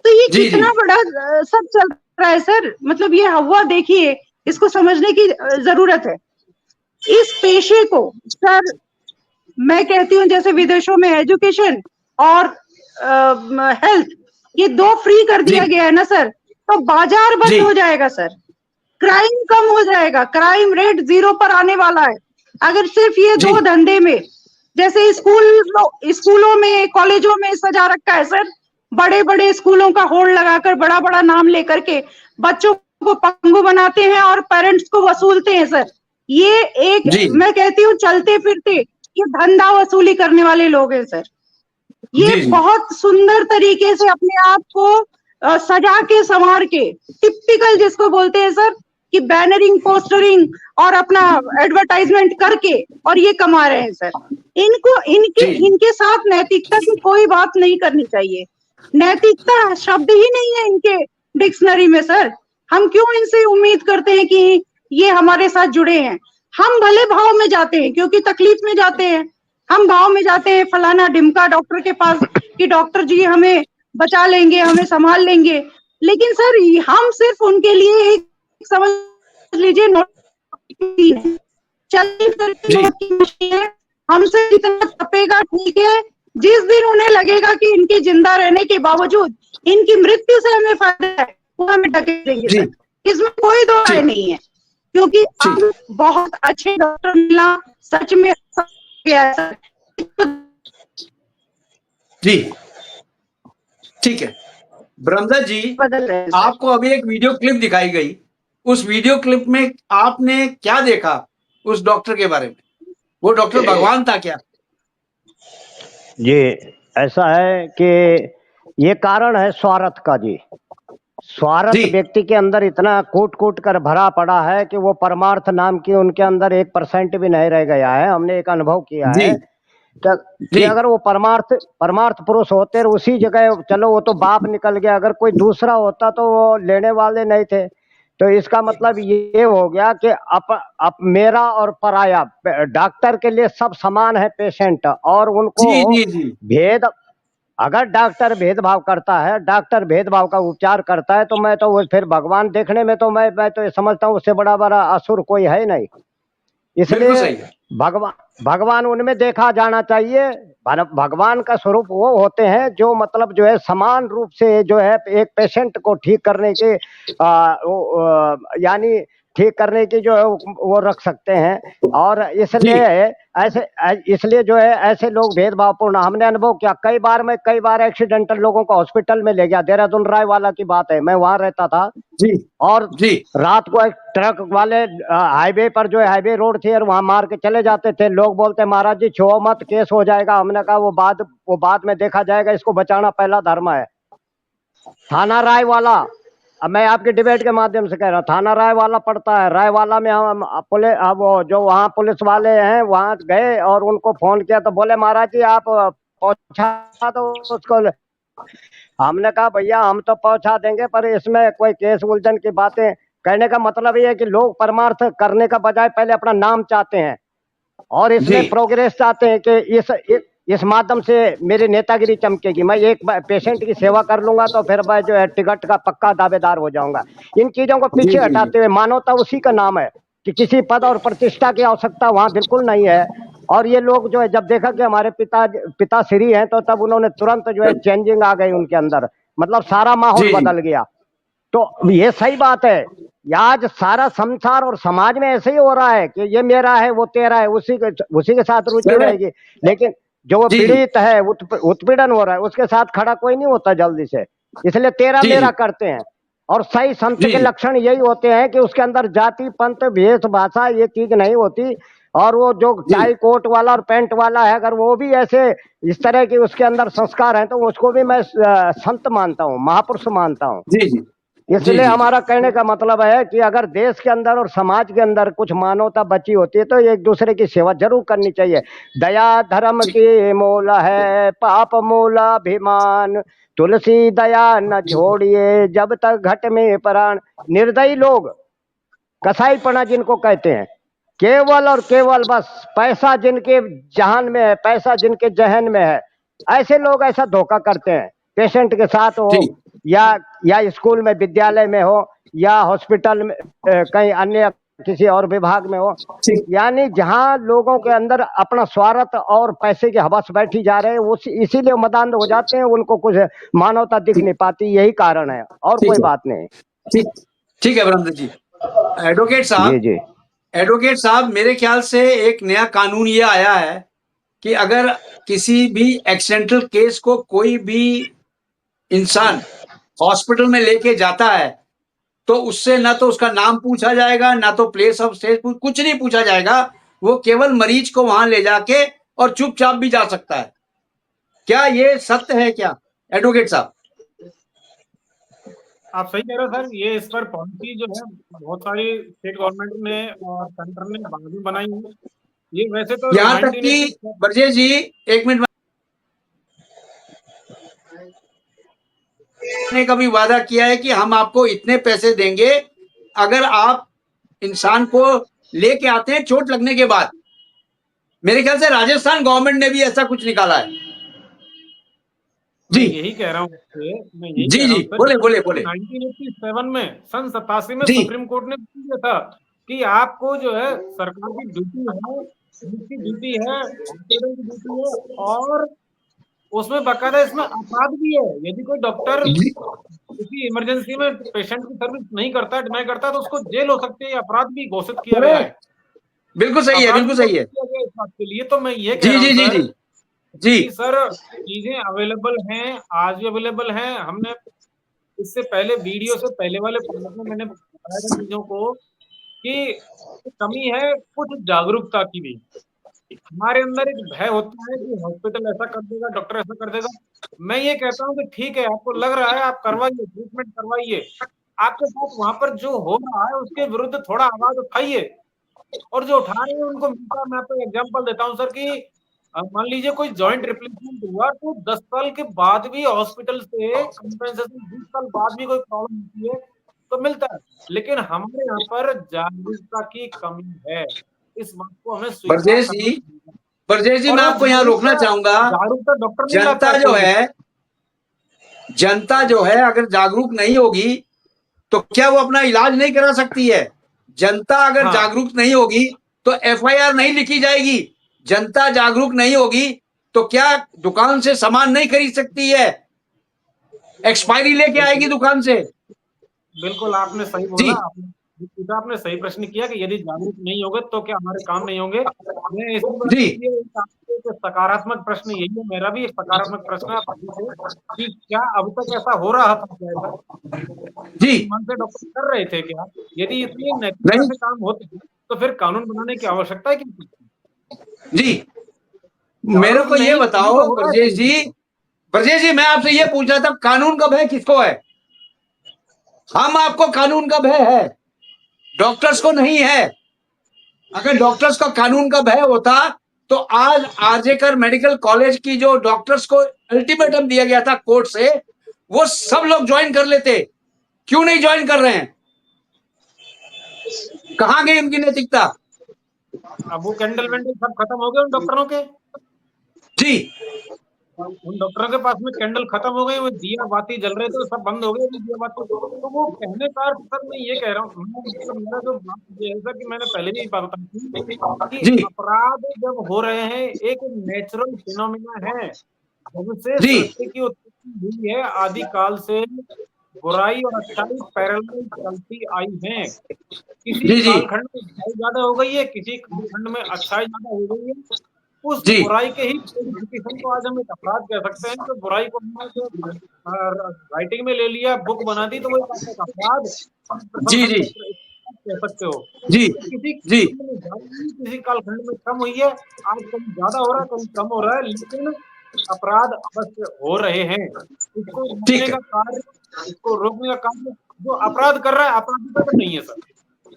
तो ये कितना बड़ा सब चल रहा है सर, मतलब ये हवा देखिए, इसको समझने की जरूरत है। इस पेशे को सर मैं कहती हूँ, जैसे विदेशों में एजुकेशन और हेल्थ ये 2 फ्री कर दिया गया है ना सर, तो बाजार बंद हो जाएगा सर, क्राइम कम हो जाएगा, क्राइम रेट 0 पर आने वाला है। अगर सिर्फ ये 2 धंधे में, जैसे स्कूलों में, कॉलेजों में सजा रखा है सर, बड़े बड़े स्कूलों का होर्ड लगाकर बड़ा बड़ा नाम लेकर के बच्चों को पंगु बनाते हैं और पेरेंट्स को वसूलते हैं सर। ये एक मैं कहती हूँ चलते फिरते ये धंधा वसूली करने वाले लोग हैं सर। ये बहुत सुंदर तरीके से अपने आप को सजा के संवार के, टिपिकल जिसको बोलते हैं सर कि बैनरिंग, पोस्टरिंग और अपना एडवर्टाइजमेंट करके और ये कमा रहे हैं सर। इनके साथ नैतिकता की कोई बात नहीं करनी चाहिए। नैतिकता शब्द ही नहीं है इनके डिक्शनरी में सर। हम क्यों इनसे उम्मीद करते हैं कि ये हमारे साथ जुड़े हैं? हम भले भाव में जाते हैं, क्योंकि तकलीफ में जाते हैं, हम भाव में जाते हैं फलाना ढिमका डॉक्टर के पास कि डॉक्टर जी हमें बचा लेंगे, हमें संभाल लेंगे, लेकिन सर हम सिर्फ उनके लिए एक समझ लीजिए हमसे जितना तपेगा ठीक है, जिस दिन उन्हें लगेगा कि इनके जिंदा रहने के बावजूद इनकी मृत्यु से हमें फायदा है, वो हमें ढकेल देंगे। इसमें कोई दो राय नहीं है, क्योंकि अब बहुत अच्छे डॉक्टर मिला, सच में गया। जी ठीक है ब्रह्मदा जी, आपको अभी एक वीडियो क्लिप दिखाई गई, उस वीडियो क्लिप में आपने क्या देखा उस डॉक्टर के बारे में? वो डॉक्टर भगवान था क्या? जी ऐसा है कि ये कारण है स्वार्थ का जी। स्वार्थ व्यक्ति के अंदर इतना कूट कूट कर भरा पड़ा है कि वो परमार्थ नाम की उनके अंदर 1% भी नहीं रह गया है। हमने एक अनुभव किया है कि अगर वो परमार्थ पुरुष होते और उसी जगह, चलो वो तो बाप निकल गया, अगर कोई दूसरा होता तो वो लेने वाले नहीं थे। तो इसका मतलब ये हो गया कि अब मेरा और पराया, डॉक्टर के लिए सब समान है पेशेंट, और उनको भेद, अगर डॉक्टर भेदभाव करता है, डॉक्टर भेदभाव का उपचार करता है, तो मैं तो वो फिर भगवान देखने में तो मैं तो ये समझता हूँ उससे बड़ा असुर कोई है नहीं। इसलिए भगवान उनमें देखा जाना चाहिए। भगवान का स्वरूप वो होते हैं जो मतलब जो है समान रूप से जो है एक पेशेंट को ठीक करने के यानी ठीक करने की जो है वो रख सकते हैं। और इसलिए जो है ऐसे लोग भेदभावपूर्ण, हमने अनुभव किया कई बार एक्सीडेंटल लोगों को हॉस्पिटल में ले गया। देहरादून राय वाला की बात है, मैं वहां रहता था और रात को एक ट्रक वाले हाईवे पर जो है हाईवे रोड थी और वहां मार के चले जाते थे। लोग बोलते महाराज जी छुओ मत, केस हो जाएगा। हमने कहा वो बाद में देखा जाएगा, इसको बचाना पहला धर्म है। थाना राय वाला, अब मैं आपके डिबेट के माध्यम से कह रहा हूँ, थाना राय वाला पड़ता है। राय वाला में हम पुलिस, वो जो वहाँ पुलिस वाले हैं वहां गए और उनको फोन किया तो बोले महाराज जी आप पहुंचा दो उसको। हमने कहा भैया हम तो पहुंचा देंगे, पर इसमें कोई केस उलझन की बातें कहने का मतलब ये है कि लोग परमार्थ करने का बजाय पहले अपना नाम चाहते हैं और इसमें प्रोग्रेस चाहते हैं कि इस माध्यम से मेरी नेतागिरी चमकेगी, मैं एक पेशेंट की सेवा कर लूंगा तो फिर मैं जो है टिकट का पक्का दावेदार हो जाऊंगा। इन चीजों को पीछे हटाते हुए मानवता उसी का नाम है कि किसी पद और प्रतिष्ठा की आवश्यकता वहां बिल्कुल नहीं है। और ये लोग जो है जब देखा कि हमारे पिता श्री हैं तो तब उन्होंने तुरंत जो है चेंजिंग आ गई उनके अंदर, मतलब सारा माहौल बदल गया। तो ये सही बात है, आज सारा संसार और समाज में ऐसे ही हो रहा है कि ये मेरा है वो तेरा है, उसी के साथ रुचि रहेगी। लेकिन जो वो पीड़ित है, उत्पीड़न हो रहा है, उसके साथ खड़ा कोई नहीं होता जल्दी से, इसलिए तेरा मेरा करते हैं। और सही संत के लक्षण यही होते हैं कि उसके अंदर जाति पंथ भेष भाषा ये चीज नहीं होती। और वो जो टाई कोट वाला और पैंट वाला है, अगर वो भी ऐसे इस तरह की उसके अंदर संस्कार हैं तो उसको भी मैं संत मानता हूँ, महापुरुष मानता हूँ। इसलिए हमारा कहने का मतलब है कि अगर देश के अंदर और समाज के अंदर कुछ मानवता बची होती है तो एक दूसरे की सेवा जरूर करनी चाहिए। दया धर्म की मूल है, पाप मूल अभिमान, तुलसी दया न छोड़िए जब तक घट में प्राण। निर्दयी लोग, कसाईपना जिनको कहते हैं, केवल और केवल बस पैसा जिनके जहान में है, पैसा जिनके जहन में है, ऐसे लोग ऐसा धोखा करते हैं पेशेंट के साथ हो या स्कूल में विद्यालय में हो या हॉस्पिटल में कहीं अन्य किसी और विभाग में हो, यानी जहां लोगों के अंदर अपना स्वार्थ और पैसे की हवस बैठी जा रहे हैं इसीलिए मदान्ध हो जाते हैं, उनको कुछ मानवता दिख नहीं पाती, यही कारण है और कोई बात नहीं। ठीक है ब्रह्मदत्त जी। एडवोकेट साहब मेरे ख्याल से एक नया कानून ये आया है कि अगर किसी भी एक्सीडेंटल केस को कोई भी इंसान हॉस्पिटल में लेके जाता है तो उससे ना तो उसका नाम पूछा जाएगा, ना तो प्लेस ऑफ स्टे, कुछ नहीं पूछा जाएगा। वो केवल मरीज को वहां ले जाके और चुपचाप भी जा सकता है। क्या ये सत्य है क्या एडवोकेट साहब? आप सही कह रहे हो सर। ये इस पर पॉलिसी जो है बहुत सारी स्टेट गवर्नमेंट ने और सेंटर ने बाद में बनाई है। ये वैसे तो यहाँ तक कि ब्रजेश जी एक मिनट ने कभी वादा किया है कि हम आपको इतने पैसे देंगे अगर आप इंसान को लेके आते हैं चोट लगने के बाद। मेरे ख्याल से राजस्थान गवर्नमेंट ने भी ऐसा कुछ निकाला है। जी यही कह रहा हूँ जी बोले 1987 में सन 87 में सुप्रीम कोर्ट ने दिया था कि आपको जो है सरकार की ड्यूटी है और उसमें बकायदा इसमें अपराध भी है। यदि कोई डॉक्टर किसी इमरजेंसी में पेशेंट की सर्विस नहीं करता, डिनाई करता, तो उसको जेल हो सकती है, अपराध भी घोषित किया गया है। बिल्कुल सही है, बिल्कुल सही है। इस बात के लिए तो मैं ये कह रहा हूं जी सर, चीजें अवेलेबल हैं, आज भी अवेलेबल हैं। हमने इससे पहले वीडियो से पहले वाले पार्ट में मैंने बताया चीजों को कि कमी है कुछ जागरूकता की भी। हमारे अंदर एक भय होता है कि हॉस्पिटल ऐसा कर देगा, डॉक्टर ऐसा कर देगा। मैं ये कहता हूँ कि ठीक है, आपको लग रहा है, आप करवाइए, ट्रीटमेंट करवाइए। आपके साथ वहां पर जो हो रहा है उसके विरुद्ध थोड़ा आवाज उठाइए, और जो उठा रहे हैं उनको मिलता। मैं आपको एग्जांपल देता हूँ सर कि मान लीजिए कोई जॉइंट रिप्लेसमेंट हुआ तो 10 साल के बाद भी हॉस्पिटल से कंपेंसेशन, 20 साल बाद भी कोई प्रॉब्लम होती है तो मिलता है। लेकिन हमारे यहाँ पर जागरूकता की कमी है, इस बात को हमें स्वीकार ब्रजेश करना जी, चाहिए। ब्रजेश जी, और मैं वो आपको यहाँ रोकना चाहूंगा। जागरूकता डॉक्टर नहीं लाता जनता है जो कोई। है, जनता जो है अगर जागरूक नहीं होगी तो क्या वो अपना इलाज नहीं करा सकती है? जनता अगर हाँ, जागरूक नहीं होगी तो एफआईआर नहीं लिखी जाएगी। जनता जागरूक नहीं होगी तो क्या दुकान से सामान नहीं खरीद सकती है? एक्सपायरी लेके आएगी दुकान से। बिल्कुल आपने सही बोला। जी आपने सही प्रश्न किया कि यदि जागरूक नहीं होगे तो क्या हमारे काम नहीं होंगे। मैं इसी बात जी के लिए एक सकारात्मक प्रश्न, यही है मेरा भी एक सकारात्मक प्रश्न है आप सभी से, कि क्या अब तक ऐसा हो रहा था क्या? ऐसा जी अपने मन से डॉक्टर कर रहे थे क्या? यदि इतनी नैतिकता नहीं से काम होते तो फिर कानून बनाने की आवश्यकता है क्यों? जी, मेरे जागरूक को ये नहीं तभी बताओ तो हो रहा है ब्रजेश सही। जी, ब्रजेश जी, मैं आपसे ये पूछ रहा था कानून का भय किसको है? हम आपको कानून का भय है, डॉक्टर्स को नहीं है। अगर डॉक्टर्स को कानून का भय होता तो आज आरजेकर मेडिकल कॉलेज की जो डॉक्टर्स को अल्टीमेटम दिया गया था कोर्ट से, वो सब लोग ज्वाइन कर लेते। क्यों नहीं ज्वाइन कर रहे हैं? कहां गई उनकी नैतिकता? अब वो कैंडल वैंडल सब खत्म हो गए उन डॉक्टरों के। जी उन डॉक्टरों के पास में कैंडल खत्म हो गई, वो दिया बाती जल रहे थे, सब बंद हो गए दिया बाती। तो वो कहने का अर्थ सर मैं ये कह रहा हूँ, मतलब मेरा जो बात ये है सर कि मैंने पहले भी बात बताई थी कि जी अपराध जब हो रहे हैं एक नेचुरल फिनोमिना है। जब से जी सृष्टि की उत्पत्ति हुई है आदिकाल से बुराई और अच्छाई पैरेलल चलती आई है। किसी जी जी कालखंड में बुराई ज्यादा हो गई है, किसी कालखंड में अच्छाई ज्यादा हो गई है। उस जी बुराई के ही प्यूरिफिकेशन को आज हम एक अपराध कह सकते हैं। तो बुराई को हमने जो राइटिंग में ले लिया, बुक बना दी, तो वो एक अपराध जी जी कह सकते हो। जी तो किसी जी कालखंड में ज्यादा हुई, किसी कालखंड में कम हुई है। आज कहीं ज्यादा हो रहा है, कहीं कम हो रहा है, लेकिन अपराध अवश्य हो रहे हैं। इसको रोकने ठीक है। का कार्य, इसको रोकने का कार्य जो अपराध कर रहा है अपराधी का तो नहीं है सर।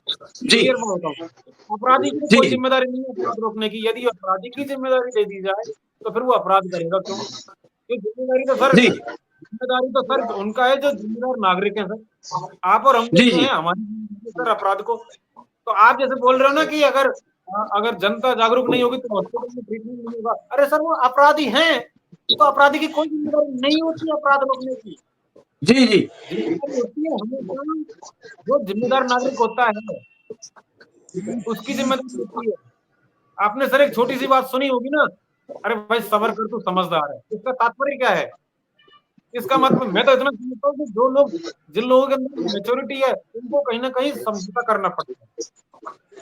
जी क्लियर मैं होता हूँ, अपराधी की जी कोई जी जिम्मेदारी नहीं है अपराध रोकने की। यदि अपराधी की जिम्मेदारी दे दी जाए तो फिर वो अपराध करेगा क्यों? ये जी जिम्मेदारी तो सर उनका है जो जिम्मेदार नागरिक है सर। आप और हम जी जो जी है हमारी जिम्मेदारी है सर अपराध को। तो आप जैसे बोल रहे हो ना कि अगर अगर जनता जागरूक नहीं होगी तो हॉस्पिटल में ट्रीटमेंट नहीं होगा। अरे सर वो अपराधी हैं, तो अपराधी की कोई जिम्मेदारी नहीं होती अपराध रोकने की। जी जी जिम्मेदारी होती है हमेशा जो जिम्मेदार नागरिक होता है उसकी जिम्मेदारी होती है। आपने सर एक छोटी सी बात सुनी होगी ना, अरे भाई सबर कर तू समझदार है। इसका तात्पर्य क्या है? इसका मतलब मैं तो इतना समझता हूँ कि जो लोग, जिन लोगों के अंदर मेच्योरिटी है उनको कहीं ना कहीं समझौता करना पड़ता है।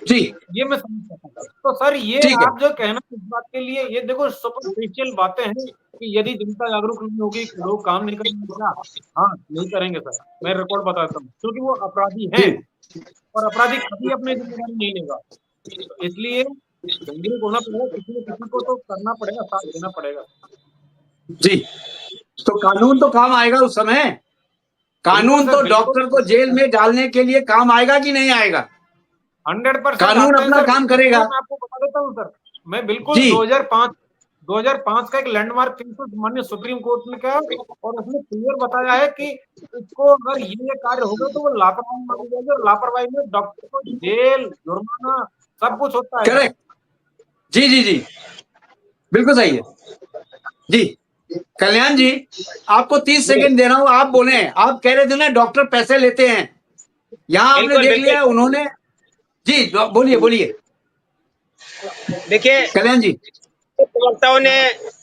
जी ये मैं समझ सकता हूँ। तो सर ये ठीक है। आप जो कहना इस बात के लिए, ये देखो सुपरफिशियल बातें हैं कि यदि जनता जागरूक नहीं होगी लोग काम नहीं करेंगे क्या? हाँ नहीं करेंगे सर, मैं रिकॉर्ड बताता हूँ, क्योंकि वो अपराधी हैं जी और अपराधी कभी अपनी जिम्मेदारी नहीं लेगा। तो इसलिए जागरूक होना पड़ेगा, किसी न किसी को तो करना पड़ेगा, साथ देना पड़ेगा। जी, तो कानून तो काम आएगा उस समय। बिल्कुल कानून सर तो बिल्कुल, डॉक्टर को जेल में डालने के लिए काम आएगा कि नहीं आएगा? 100% कानून आता है अपना सर। काम करेगा। मैं आपको बता देता हूँ सर, मैं बिल्कुल जी 2005 का एक लैंडमार्क केस माननीय सुप्रीम कोर्ट ने किया और उसने क्लियर बताया है कि इसको अगर ये कार्य होगा तो वो लापरवाही मानी जाएगी और लापरवाही में डॉक्टर को जेल, जुर्माना सब कुछ होता है सर। करेक्ट। जी जी जी, बिल्कुल सही है। जी कल्याण जी, आपको 30 सेकंड दे रहा हूं, आप बोले। आप कह रहे थे ना डॉक्टर पैसे लेते हैं, यहां आपने बिल्कुल देख बिल्कुल। लिया उन्होंने। जी बोलिए बोलिए देखिए कल्याण जी। प्रवक्ताओं ने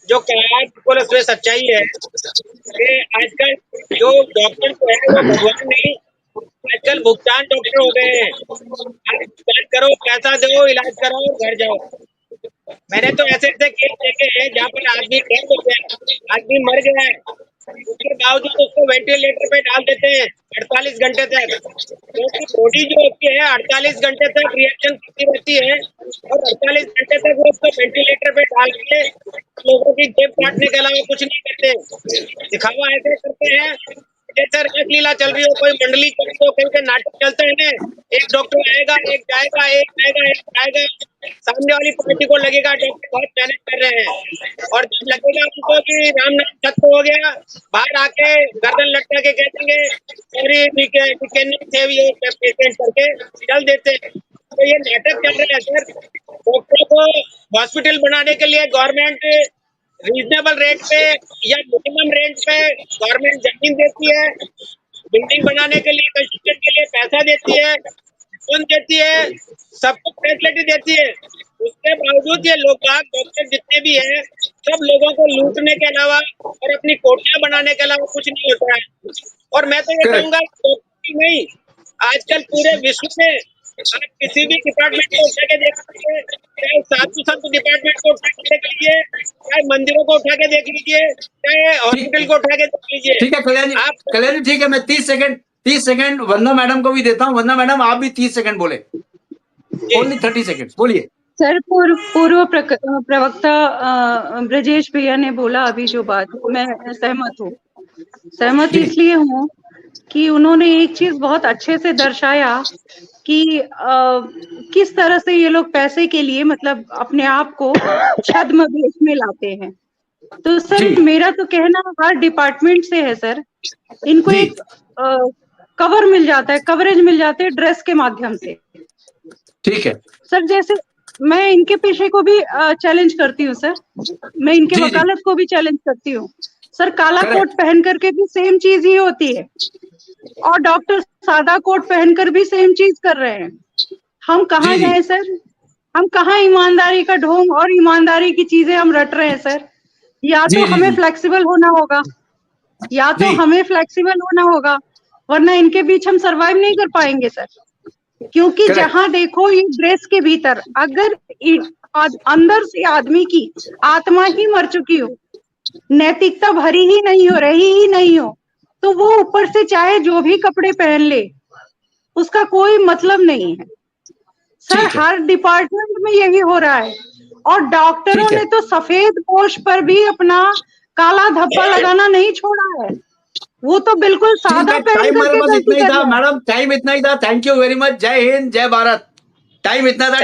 जो कहा है बिल्कुल उसमें सच्चाई है कि आजकल जो डॉक्टर जो है वो भगवान नहीं, आजकल भुगतान डॉक्टर हो गए हैं। आप भुगतान करो, पैसा दो, इलाज कराओ, घर जाओ। मैंने तो ऐसे ऐसे केस देखे हैं जहाँ पर आदमी डेथ हो गया, आदमी मर गया है, उसके बावजूद उसको वेंटिलेटर पे डाल देते हैं 48 घंटे तक, क्योंकि बॉडी जो होती है 48 घंटे तक रिएक्शन करती रहती है और 48 घंटे तक वो उसको वेंटिलेटर पे डाल के लोगों की जेब काटने के अलावा कुछ नहीं करते। दिखावा ऐसे करते हैं जैसे रासलीला चल रही हो, कोई मंडली चल जो कहीं के नाटक चलते हैं ना, एक डॉक्टर आएगा, एक जाएगा, एक आएगा, एक जाएगा, सामने वाली पार्टी को लगेगा डॉक्टर बहुत मेहनत कर रहे हैं, और जब लगेगा उनको कि राम नाम सत्य हो गया, बाहर आके गर्दन लटका के कह देंगे sorry we can not save your patient करके चल देते हैं। तो ये नाटक चल रहा है सर। डॉक्टरों को हॉस्पिटल बनाने के लिए गवर्नमेंट रीजनेबल रेट पे या मिनिमम रेंट पे गवर्नमेंट जमीन देती है, बिल्डिंग बनाने के लिए, कंस्ट्रक्शन के लिए पैसा देती है, लोन देती है, सब कुछ फैसिलिटी देती है। उसके बावजूद ये लोग डॉक्टर जितने भी हैं सब लोगों को लूटने के अलावा और अपनी कोठियां बनाने के अलावा कुछ नहीं होता है। और मैं तो ये कहूंगा डॉक्टर नहीं, आजकल पूरे विश्व में आप किसी भी डिपार्टमेंट को उठा के देख लीजिए, चाहे साधु संत डिपार्टमेंट को उठा के देख लीजिए, चाहे मंदिरों को उठा के देख लीजिए, चाहे हॉस्पिटल को उठा के देख लीजिए। ठीक है कल्याण जी, ठीक है, मैं 30 सेकंड वंदना मैडम को भी देता हूँ। वंदना मैडम आप भी 30 सेकंड बोले, ओनली 30 सेकंड बोलिए। सर, पूर्व प्रवक्ता ब्रजेश भैया ने बोला अभी जो बात, मैं सहमत इसलिए हूँ कि उन्होंने एक चीज बहुत अच्छे से दर्शाया कि किस तरह से ये लोग पैसे के लिए मतलब अपने आप को छद्म वेश में लाते हैं। तो सर मेरा तो कहना हर डिपार्टमेंट से है सर, इनको एक कवर मिल जाता है, कवरेज मिल जाते है ड्रेस के माध्यम से। ठीक है सर, जैसे मैं इनके पेशे को भी चैलेंज करती हूँ सर, मैं इनके वकालत को भी चैलेंज करती हूँ सर। काला कोट पहन करके भी सेम चीज ही होती है, और डॉक्टर सादा कोट पहनकर भी सेम चीज कर रहे हैं। हम कहाँ जाएं सर? हम कहाँ ईमानदारी का ढोंग और ईमानदारी की चीजें हम रट रहे हैं सर? या तो हमें फ्लेक्सिबल होना होगा, या तो हमें फ्लेक्सिबल होना होगा, वरना इनके बीच हम सरवाइव नहीं कर पाएंगे सर। क्योंकि जहां देखो ये ड्रेस के भीतर अगर अंदर से आदमी की आत्मा ही मर चुकी हो, नैतिकता भरी ही नहीं हो, रही ही नहीं हो, तो वो ऊपर से चाहे जो भी कपड़े पहन ले उसका कोई मतलब नहीं है सर। हर डिपार्टमेंट में यही हो रहा है, और डॉक्टरों ने तो सफेद पोश पर भी अपना काला धब्बा लगाना नहीं छोड़ा है, वो तो बिल्कुल सादा पहन करके इतना ही था मैडम, टाइम इतना ही था। Thank you very much. जय हिंद, जय भारत। टाइम इतना था।